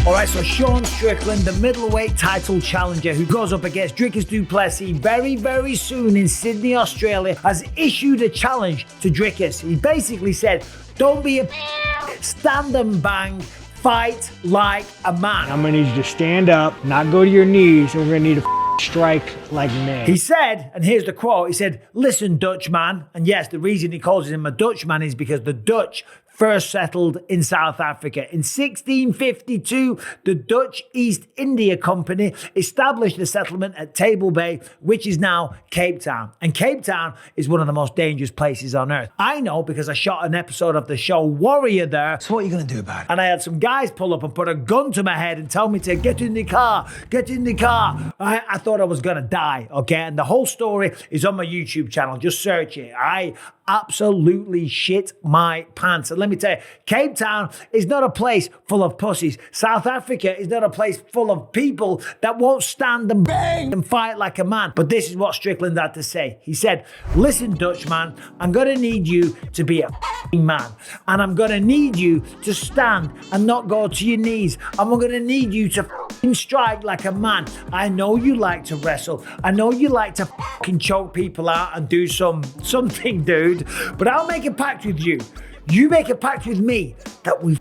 All right, so Sean Strickland, the middleweight title challenger who goes up against Dricus Du Plessis very, very soon in Sydney, Australia, has issued a challenge to Dricus. He basically said, don't be a stand and bang, fight like a man. I'm gonna need you to stand up, not go to your knees, and we're gonna need to strike like men. He said, and here's the quote, he said, listen, Dutchman. And yes, the reason he calls him a Dutchman is because the Dutch first settled in South Africa. In 1652, the Dutch East India Company established the settlement at Table Bay, which is now Cape Town. And Cape Town is one of the most dangerous places on earth. I know because I shot an episode of the show Warrior there. So what are you going to do about it? And I had some guys pull up and put a gun to my head and tell me to get in the car, get in the car. I thought I was going to die, okay? And the whole story is on my YouTube channel. Just search it. I absolutely shit my pants. And let me tell you, Cape Town is not a place full of pussies. South Africa is not a place full of people that won't stand and bang and fight like a man. But this is what Strickland had to say. He said, listen, Dutchman, I'm going to need you to be a man. And I'm going to need you to stand and not go to your knees. And I'm going to need you to strike like a man. I know you like to wrestle. I know you like to choke people out and do something, dude. But I'll make a pact with you. You make a pact with me that we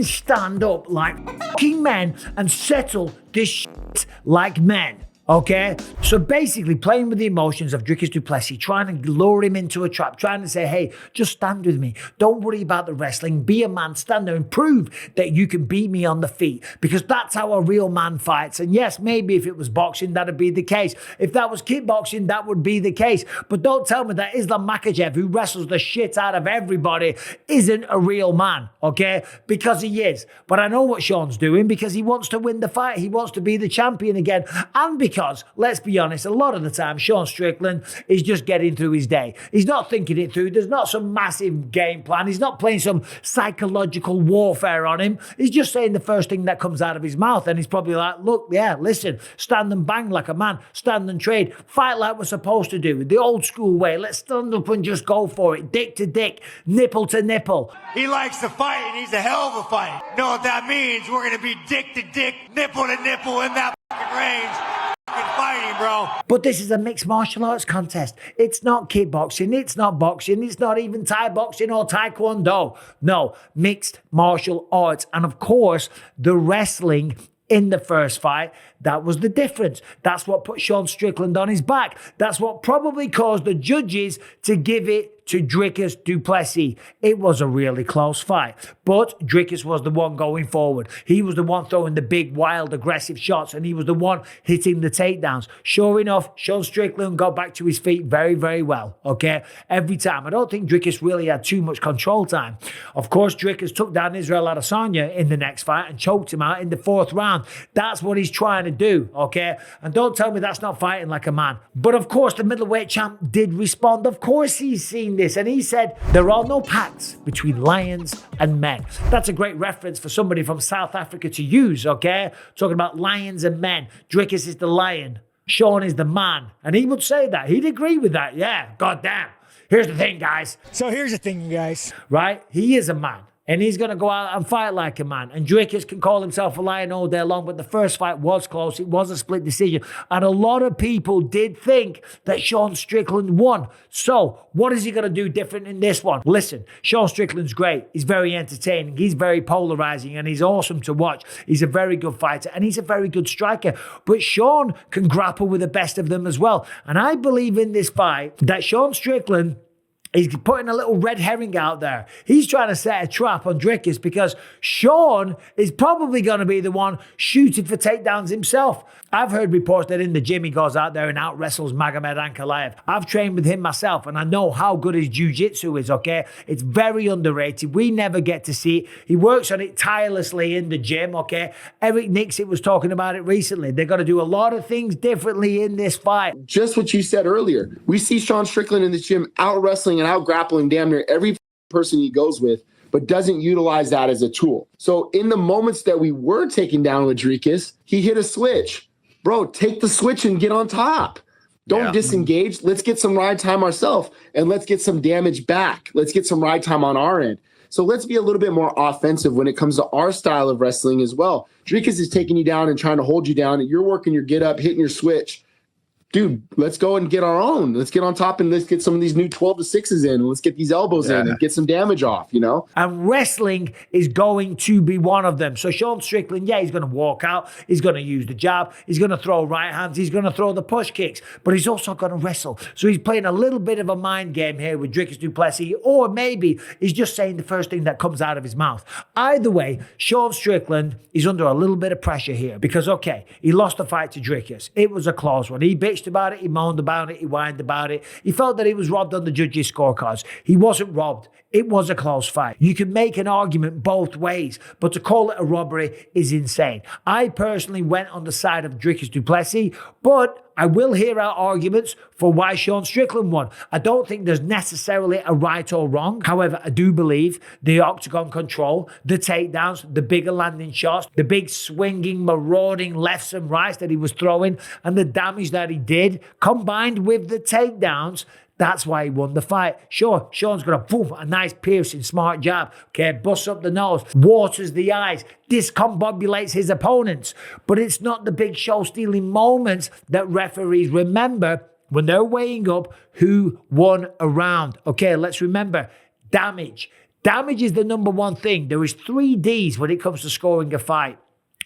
stand up like men and settle this shit like men. Okay? So basically playing with the emotions of Dricus Du Plessis, trying to lure him into a trap, trying to say, hey, just stand with me. Don't worry about the wrestling. Be a man, stand there and prove that you can beat me on the feet, because that's how a real man fights. And yes, maybe if it was boxing, that'd be the case. If that was kickboxing, that would be the case. But don't tell me that Islam Makhachev, who wrestles the shit out of everybody, isn't a real man, okay? Because he is. But I know what Sean's doing, because he wants to win the fight. He wants to be the champion again. And because, let's be honest, a lot of the time, Sean Strickland is just getting through his day. He's not thinking it through. There's not some massive game plan. He's not playing some psychological warfare on him. He's just saying the first thing that comes out of his mouth. And he's probably like, look, yeah, listen, stand and bang like a man, stand and trade, fight like we're supposed to do, the old school way. Let's stand up and just go for it, dick to dick, nipple to nipple. He likes to fight, and he's a hell of a fight. You know what that means? We're going to be dick to dick, nipple to nipple in that range. Fighting, bro. But this is a mixed martial arts contest. It's not kickboxing, it's not boxing, it's not even Thai boxing or Taekwondo. No, mixed martial arts. And of course, the wrestling in the first fight, that was the difference. That's what put Sean Strickland on his back. That's what probably caused the judges to give it to Dricus Du Plessis. It was a really close fight, but Dricus was the one going forward. He was the one throwing the big, wild, aggressive shots, and he was the one hitting the takedowns. Sure enough, Sean Strickland got back to his feet very, very well, okay? Every time. I don't think Dricus really had too much control time. Of course, Dricus took down Israel Adesanya in the next fight and choked him out in the fourth round. That's what he's trying to do, okay? And don't tell me that's not fighting like a man. But of course, the middleweight champ did respond. Of course, he's seen this, and he said, there are no pacts between lions and men. That's a great reference for somebody from South Africa to use, okay? Talking about lions and men. Dricus is the lion. Sean is the man. And he would say that. He'd agree with that. Yeah, goddamn. Here's the thing, guys. So here's the thing, guys. Right? He is a man. And he's going to go out and fight like a man. And Dricus can call himself a lion all day long, but the first fight was close. It was a split decision. And a lot of people did think that Sean Strickland won. So what is he going to do different in this one? Listen, Sean Strickland's great. He's very entertaining. He's very polarizing, and he's awesome to watch. He's a very good fighter, and he's a very good striker. But Sean can grapple with the best of them as well. And I believe in this fight that Sean Strickland, he's putting a little red herring out there. He's trying to set a trap on Dricus, because Sean is probably going to be the one shooting for takedowns himself. I've heard reports that in the gym he goes out there and out wrestles Magomed Ankalaev. I've trained with him myself, and I know how good his jiu-jitsu is, okay? It's very underrated. We never get to see it. He works on it tirelessly in the gym, okay? Eric Nixit was talking about it recently. They're going to do a lot of things differently in this fight. Just what you said earlier. We see Sean Strickland in the gym out wrestling and out grappling damn near every person he goes with, but doesn't utilize that as a tool. So in the moments that we were taking down with Dricus, he hit a switch. Bro, take the switch and get on top. Don't disengage. Let's get some ride time ourselves, and let's get some damage back. Let's get some ride time on our end. So let's be a little bit more offensive when it comes to our style of wrestling as well. Dricus is taking you down and trying to hold you down, and you're working your get up, hitting your switch. Dude, let's go and get our own. Let's get on top and let's get some of these new 12 to 6s in. And let's get these elbows in and get some damage off, you know? And wrestling is going to be one of them. So Sean Strickland, yeah, he's going to walk out. He's going to use the jab. He's going to throw right hands. He's going to throw the push kicks. But he's also going to wrestle. So he's playing a little bit of a mind game here with Dricus Du Plessis. Or maybe he's just saying the first thing that comes out of his mouth. Either way, Sean Strickland is under a little bit of pressure here. Because, okay, he lost the fight to Dricus. It was a close one. He bitched about it, he moaned about it, he whined about it. He felt that he was robbed on the judges' scorecards. He wasn't robbed. It was a close fight. You can make an argument both ways, but to call it a robbery is insane. I personally went on the side of Dricus Du Plessis, but I will hear out arguments for why Sean Strickland won. I don't think there's necessarily a right or wrong. However, I do believe the octagon control, the takedowns, the bigger landing shots, the big swinging, marauding lefts and rights that he was throwing, and the damage that he did, combined with the takedowns, that's why he won the fight. Sure, Sean's got a nice piercing, smart jab. Okay, busts up the nose, waters the eyes, discombobulates his opponents. But it's not the big show-stealing moments that referees remember when they're weighing up who won a round. Okay, let's remember damage. Damage is the number one thing. There is 3 Ds when it comes to scoring a fight,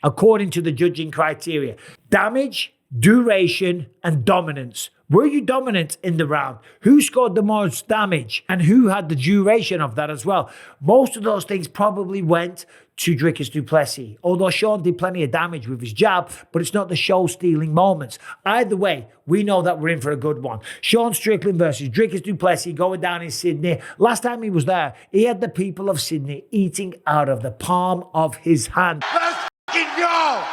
according to the judging criteria. Damage, duration, and dominance. Were you dominant in the round? Who scored the most damage? And who had the duration of that as well? Most of those things probably went to Dricus Du Plessis. Although Sean did plenty of damage with his jab, but it's not the show-stealing moments. Either way, we know that we're in for a good one. Sean Strickland versus Dricus Du Plessis going down in Sydney. Last time he was there, he had the people of Sydney eating out of the palm of his hand. Let's fucking go!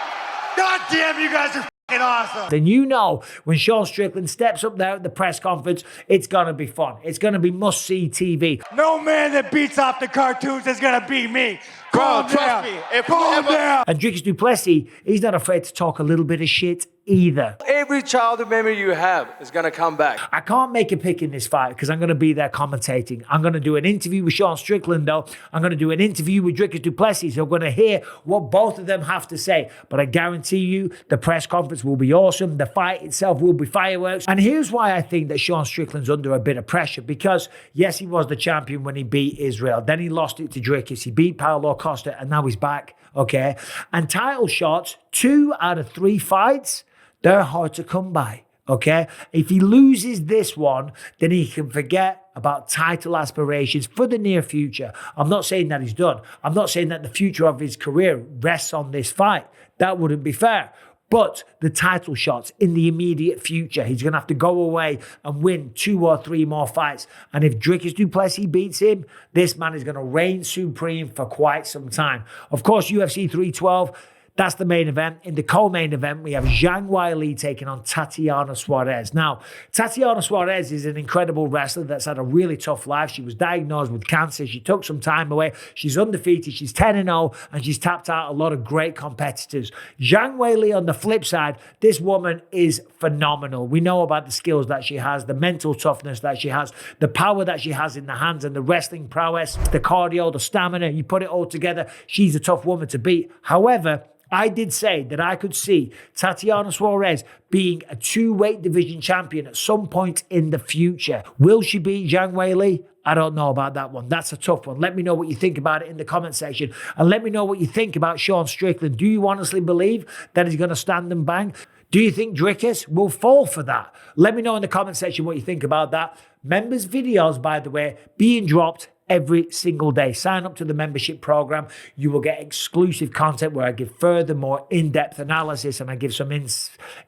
God damn, you guys are awesome. Then you know when Sean Strickland steps up there at the press conference, it's going to be fun. It's going to be must-see TV. No man that beats off the cartoons is going to beat me. Calm down. Calm down. And Dricus Du Plessis, he's not afraid to talk a little bit of shit either. Every childhood memory you have is going to come back. I can't make a pick in this fight because I'm going to be there commentating. I'm going to do an interview with Sean Strickland, though. I'm going to do an interview with Dricus Du Plessis. So I'm going to hear what both of them have to say. But I guarantee you, the press conference will be awesome. The fight itself will be fireworks. And here's why I think that Sean Strickland's under a bit of pressure. Because, yes, he was the champion when he beat Israel. Then he lost it to Dricus. He beat Paulo Costa, and now he's back. Okay? And title shots, 2 out of 3 fights, they're hard to come by, okay? If he loses this one, then he can forget about title aspirations for the near future. I'm not saying that he's done. I'm not saying that the future of his career rests on this fight. That wouldn't be fair. But the title shots in the immediate future, he's going to have to go away and win 2 or 3 more fights. And if Dricus Du Plessis beats him, this man is going to reign supreme for quite some time. Of course, UFC 312, that's the main event. In the co-main event, we have Zhang Weili taking on Tatiana Suarez. Now, Tatiana Suarez is an incredible wrestler that's had a really tough life. She was diagnosed with cancer. She took some time away. She's undefeated. She's 10-0, and she's tapped out a lot of great competitors. Zhang Weili, on the flip side, this woman is phenomenal. We know about the skills that she has, the mental toughness that she has, the power that she has in the hands, and the wrestling prowess, the cardio, the stamina. You put it all together, she's a tough woman to beat. However, I did say that I could see Tatiana Suarez being a 2-weight division champion at some point in the future. Will she beat Zhang Weili? I don't know about that one. That's a tough one. Let me know what you think about it in the comment section. And let me know what you think about Sean Strickland. Do you honestly believe that he's going to stand and bang? Do you think Dricus will fall for that? Let me know in the comment section what you think about that. Members' videos, by the way, being dropped every single day. Sign up to the membership program. You will get exclusive content where I give further, more in-depth analysis, and I give some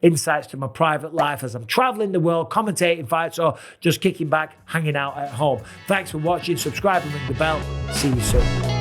insights to my private life as I'm traveling the world, commentating fights, or just kicking back, hanging out at home. Thanks for watching. Subscribe and ring the bell. See you soon.